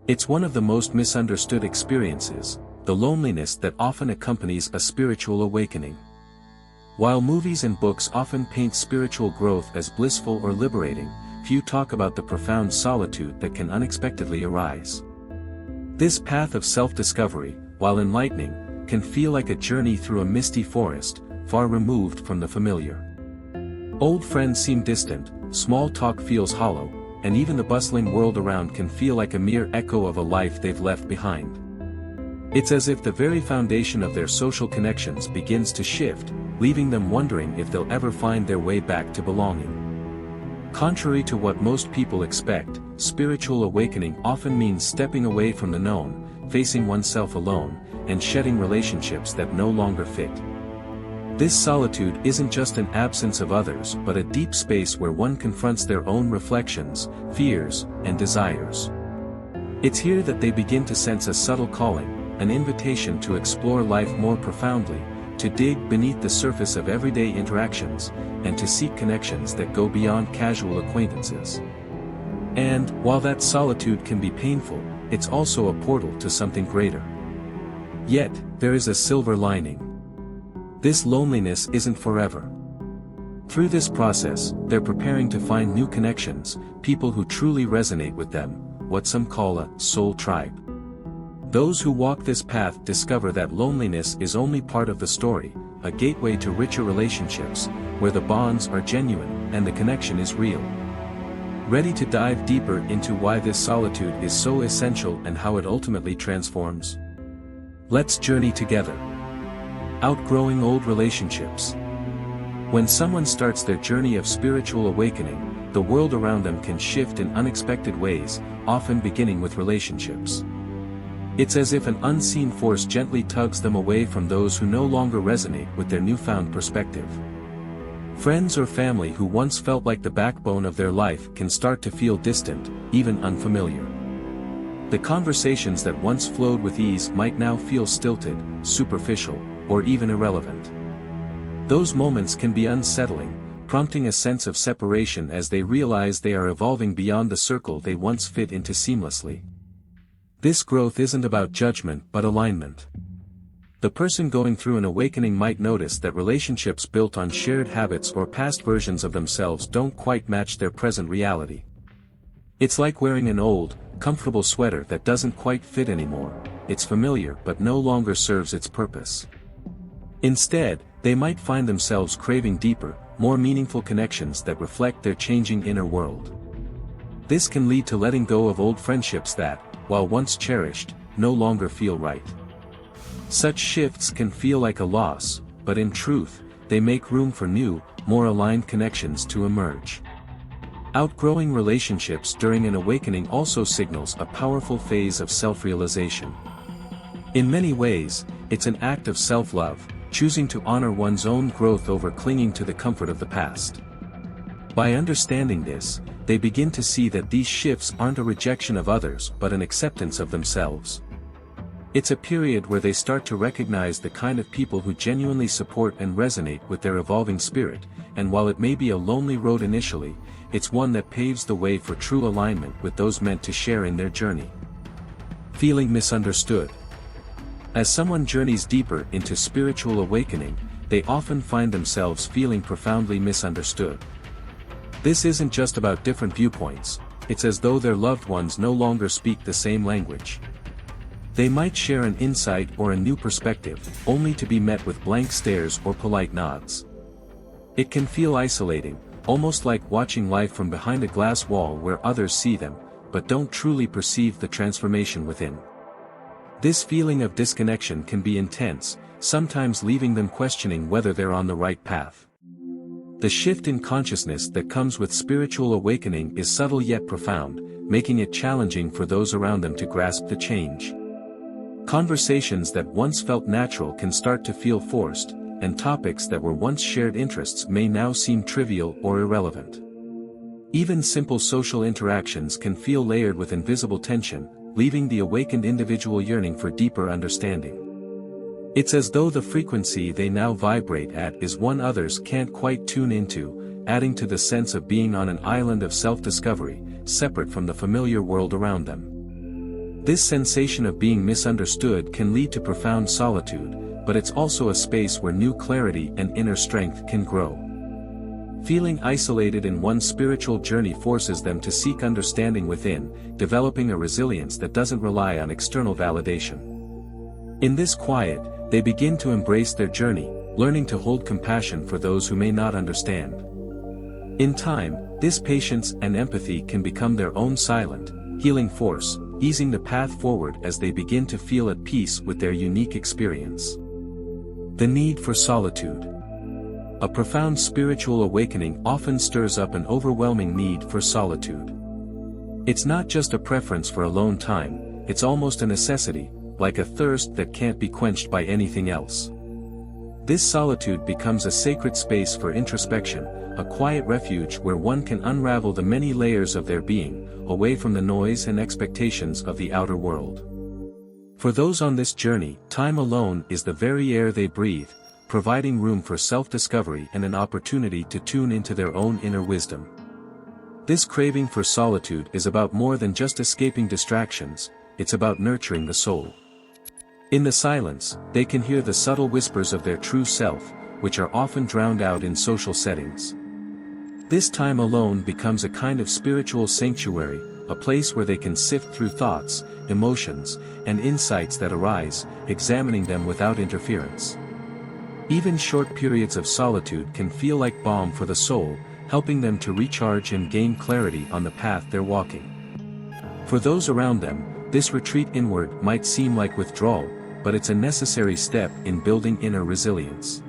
It's one of the most misunderstood experiences, the loneliness that often accompanies a spiritual awakening. While movies and books often paint spiritual growth as blissful or liberating, few talk about the profound solitude that can unexpectedly arise. This path of self-discovery, while enlightening, can feel like a journey through a misty forest, far removed from the familiar. Old friends seem distant, small talk feels hollow, and even the bustling world around can feel like a mere echo of a life they've left behind. It's as if the very foundation of their social connections begins to shift, leaving them wondering if they'll ever find their way back to belonging. Contrary to what most people expect, spiritual awakening often means stepping away from the known, facing oneself alone, and shedding relationships that no longer fit. This solitude isn't just an absence of others but a deep space where one confronts their own reflections, fears, and desires. It's here that they begin to sense a subtle calling, an invitation to explore life more profoundly, to dig beneath the surface of everyday interactions, and to seek connections that go beyond casual acquaintances. And, while that solitude can be painful, it's also a portal to something greater. Yet, there is a silver lining. This loneliness isn't forever. Through this process, they're preparing to find new connections, people who truly resonate with them, what some call a soul tribe. Those who walk this path discover that loneliness is only part of the story, a gateway to richer relationships, where the bonds are genuine and the connection is real. Ready to dive deeper into why this solitude is so essential and how it ultimately transforms? Let's journey together. Outgrowing old relationships. When someone starts their journey of spiritual awakening, the world around them can shift in unexpected ways, often beginning with relationships. It's as if an unseen force gently tugs them away from those who no longer resonate with their newfound perspective. Friends or family who once felt like the backbone of their life can start to feel distant, even unfamiliar. The conversations that once flowed with ease might now feel stilted, superficial, or even irrelevant. Those moments can be unsettling, prompting a sense of separation as they realize they are evolving beyond the circle they once fit into seamlessly. This growth isn't about judgment but alignment. The person going through an awakening might notice that relationships built on shared habits or past versions of themselves don't quite match their present reality. It's like wearing an old, comfortable sweater that doesn't quite fit anymore. It's familiar but no longer serves its purpose. Instead, they might find themselves craving deeper, more meaningful connections that reflect their changing inner world. This can lead to letting go of old friendships that, while once cherished, no longer feel right. Such shifts can feel like a loss, but in truth, they make room for new, more aligned connections to emerge. Outgrowing relationships during an awakening also signals a powerful phase of self-realization. In many ways, it's an act of self-love, choosing to honor one's own growth over clinging to the comfort of the past. By understanding this, they begin to see that these shifts aren't a rejection of others but an acceptance of themselves. It's a period where they start to recognize the kind of people who genuinely support and resonate with their evolving spirit, and while it may be a lonely road initially, it's one that paves the way for true alignment with those meant to share in their journey. Feeling misunderstood. As someone journeys deeper into spiritual awakening, they often find themselves feeling profoundly misunderstood. This isn't just about different viewpoints, it's as though their loved ones no longer speak the same language. They might share an insight or a new perspective, only to be met with blank stares or polite nods. It can feel isolating, almost like watching life from behind a glass wall where others see them, but don't truly perceive the transformation within. This feeling of disconnection can be intense, sometimes leaving them questioning whether they're on the right path. The shift in consciousness that comes with spiritual awakening is subtle yet profound, making it challenging for those around them to grasp the change. Conversations that once felt natural can start to feel forced, and topics that were once shared interests may now seem trivial or irrelevant. Even simple social interactions can feel layered with invisible tension, leaving the awakened individual yearning for deeper understanding. It's as though the frequency they now vibrate at is one others can't quite tune into, adding to the sense of being on an island of self-discovery, separate from the familiar world around them. This sensation of being misunderstood can lead to profound solitude, but it's also a space where new clarity and inner strength can grow. Feeling isolated in one's spiritual journey forces them to seek understanding within, developing a resilience that doesn't rely on external validation. In this quiet, they begin to embrace their journey, learning to hold compassion for those who may not understand. In time, this patience and empathy can become their own silent, healing force, easing the path forward as they begin to feel at peace with their unique experience. The need for solitude. A profound spiritual awakening often stirs up an overwhelming need for solitude. It's not just a preference for alone time, it's almost a necessity, like a thirst that can't be quenched by anything else. This solitude becomes a sacred space for introspection, a quiet refuge where one can unravel the many layers of their being, away from the noise and expectations of the outer world. For those on this journey, time alone is the very air they breathe, providing room for self-discovery and an opportunity to tune into their own inner wisdom. This craving for solitude is about more than just escaping distractions, it's about nurturing the soul. In the silence, they can hear the subtle whispers of their true self, which are often drowned out in social settings. This time alone becomes a kind of spiritual sanctuary, a place where they can sift through thoughts, emotions, and insights that arise, examining them without interference. Even short periods of solitude can feel like balm for the soul, helping them to recharge and gain clarity on the path they're walking. For those around them, this retreat inward might seem like withdrawal, but it's a necessary step in building inner resilience.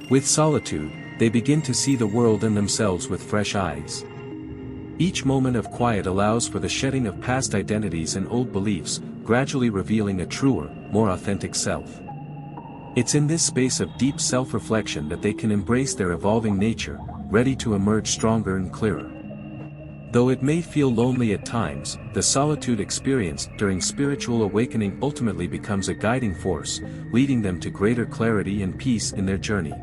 With solitude, they begin to see the world and themselves with fresh eyes. Each moment of quiet allows for the shedding of past identities and old beliefs, gradually revealing a truer, more authentic self. It's in this space of deep self-reflection that they can embrace their evolving nature, ready to emerge stronger and clearer. Though it may feel lonely at times, the solitude experienced during spiritual awakening ultimately becomes a guiding force, leading them to greater clarity and peace in their journey.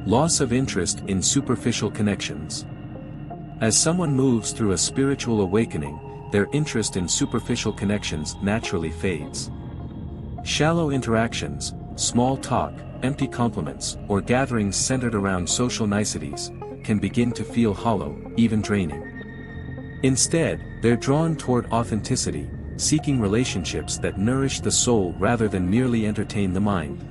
Loss of interest in superficial connections. As someone moves through a spiritual awakening, their interest in superficial connections naturally fades. Shallow interactions, small talk, empty compliments, or gatherings centered around social niceties, can begin to feel hollow, even draining. Instead, they're drawn toward authenticity, seeking relationships that nourish the soul rather than merely entertain the mind.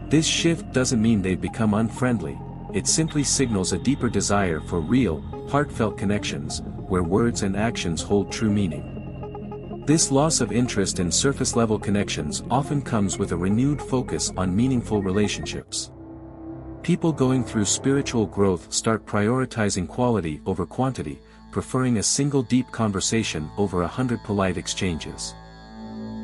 This shift doesn't mean they've become unfriendly, it simply signals a deeper desire for real, heartfelt connections, where words and actions hold true meaning. This loss of interest in surface-level connections often comes with a renewed focus on meaningful relationships. People going through spiritual growth start prioritizing quality over quantity, preferring a single deep conversation over 100 polite exchanges.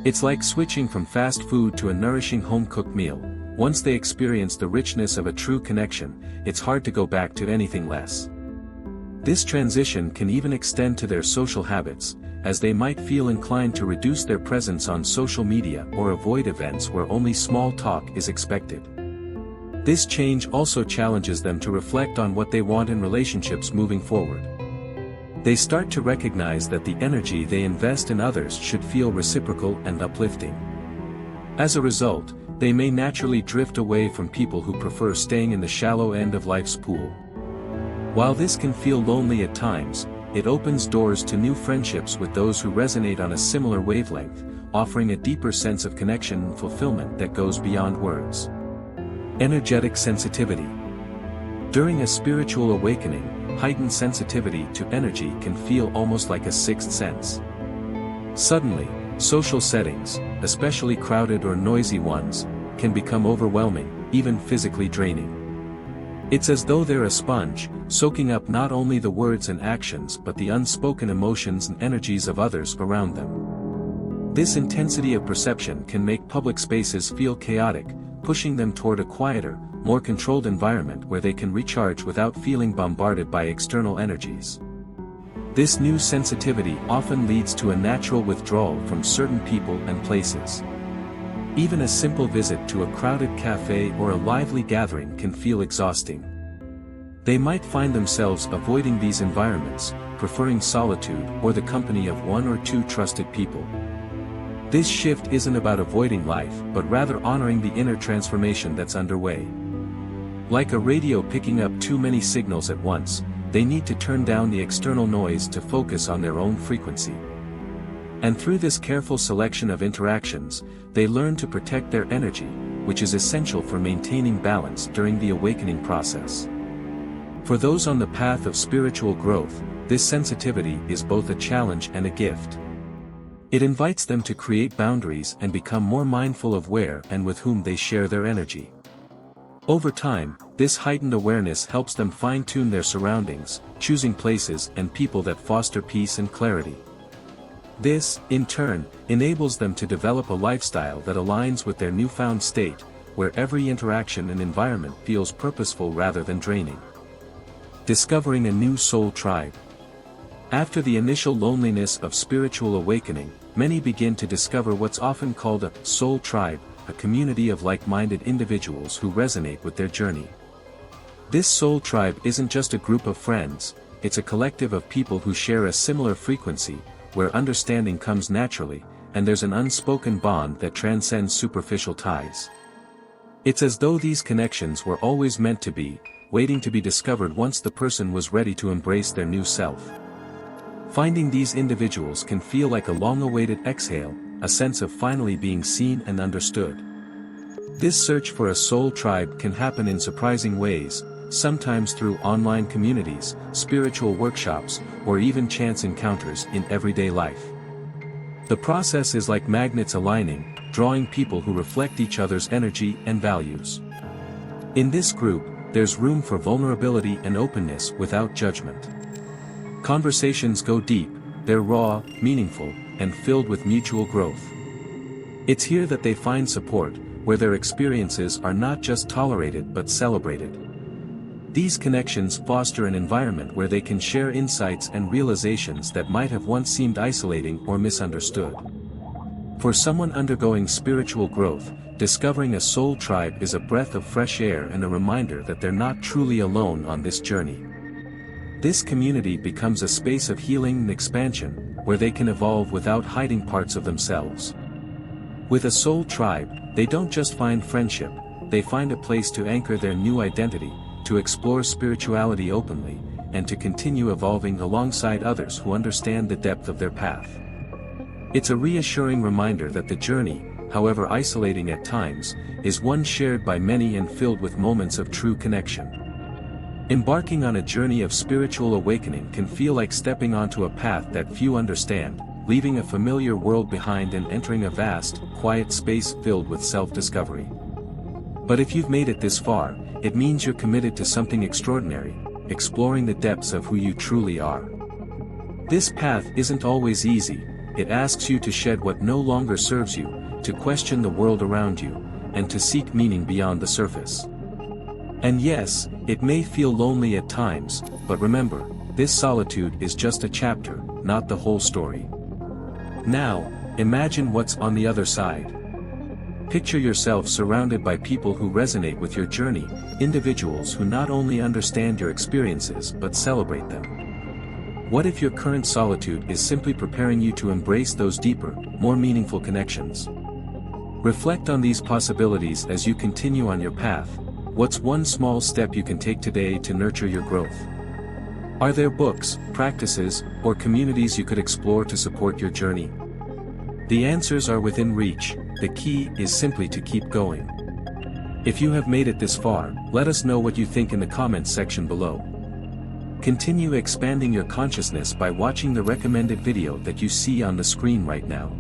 It's like switching from fast food to a nourishing home-cooked meal. Once they experience the richness of a true connection, it's hard to go back to anything less. This transition can even extend to their social habits, as they might feel inclined to reduce their presence on social media or avoid events where only small talk is expected. This change also challenges them to reflect on what they want in relationships moving forward. They start to recognize that the energy they invest in others should feel reciprocal and uplifting. As a result, they may naturally drift away from people who prefer staying in the shallow end of life's pool. While this can feel lonely at times, it opens doors to new friendships with those who resonate on a similar wavelength, offering a deeper sense of connection and fulfillment that goes beyond words. Energetic sensitivity. During a spiritual awakening, heightened sensitivity to energy can feel almost like a sixth sense. Suddenly, social settings, especially crowded or noisy ones, can become overwhelming, even physically draining. It's as though they're a sponge, soaking up not only the words and actions but the unspoken emotions and energies of others around them. This intensity of perception can make public spaces feel chaotic, pushing them toward a quieter, more controlled environment where they can recharge without feeling bombarded by external energies. This new sensitivity often leads to a natural withdrawal from certain people and places. Even a simple visit to a crowded cafe or a lively gathering can feel exhausting. They might find themselves avoiding these environments, preferring solitude or the company of one or two trusted people. This shift isn't about avoiding life but rather honoring the inner transformation that's underway. Like a radio picking up too many signals at once, they need to turn down the external noise to focus on their own frequency. And through this careful selection of interactions, they learn to protect their energy, which is essential for maintaining balance during the awakening process. For those on the path of spiritual growth, this sensitivity is both a challenge and a gift. It invites them to create boundaries and become more mindful of where and with whom they share their energy. Over time, this heightened awareness helps them fine-tune their surroundings, choosing places and people that foster peace and clarity. This, in turn, enables them to develop a lifestyle that aligns with their newfound state, where every interaction and environment feels purposeful rather than draining. Discovering a new soul tribe. After the initial loneliness of spiritual awakening, many begin to discover what's often called a soul tribe, a community of like-minded individuals who resonate with their journey. This soul tribe isn't just a group of friends, it's a collective of people who share a similar frequency, where understanding comes naturally, and there's an unspoken bond that transcends superficial ties. It's as though these connections were always meant to be, waiting to be discovered once the person was ready to embrace their new self. Finding these individuals can feel like a long-awaited exhale, a sense of finally being seen and understood. This search for a soul tribe can happen in surprising ways, sometimes through online communities, spiritual workshops, or even chance encounters in everyday life. The process is like magnets aligning, drawing people who reflect each other's energy and values. In this group, there's room for vulnerability and openness without judgment. Conversations go deep, they're raw, meaningful, and filled with mutual growth. It's here that they find support, where their experiences are not just tolerated but celebrated. These connections foster an environment where they can share insights and realizations that might have once seemed isolating or misunderstood. For someone undergoing spiritual growth, discovering a soul tribe is a breath of fresh air and a reminder that they're not truly alone on this journey. This community becomes a space of healing and expansion, where they can evolve without hiding parts of themselves. With a soul tribe, they don't just find friendship, they find a place to anchor their new identity, to explore spirituality openly, and to continue evolving alongside others who understand the depth of their path. It's a reassuring reminder that the journey, however isolating at times, is one shared by many and filled with moments of true connection. Embarking on a journey of spiritual awakening can feel like stepping onto a path that few understand, leaving a familiar world behind and entering a vast, quiet space filled with self-discovery. But if you've made it this far, it means you're committed to something extraordinary, exploring the depths of who you truly are. This path isn't always easy, it asks you to shed what no longer serves you, to question the world around you, and to seek meaning beyond the surface. And yes, it may feel lonely at times, but remember, this solitude is just a chapter, not the whole story. Now, imagine what's on the other side. Picture yourself surrounded by people who resonate with your journey, individuals who not only understand your experiences but celebrate them. What if your current solitude is simply preparing you to embrace those deeper, more meaningful connections? Reflect on these possibilities as you continue on your path. What's one small step you can take today to nurture your growth? Are there books, practices, or communities you could explore to support your journey? The answers are within reach, the key is simply to keep going. If you have made it this far, let us know what you think in the comments section below. Continue expanding your consciousness by watching the recommended video that you see on the screen right now.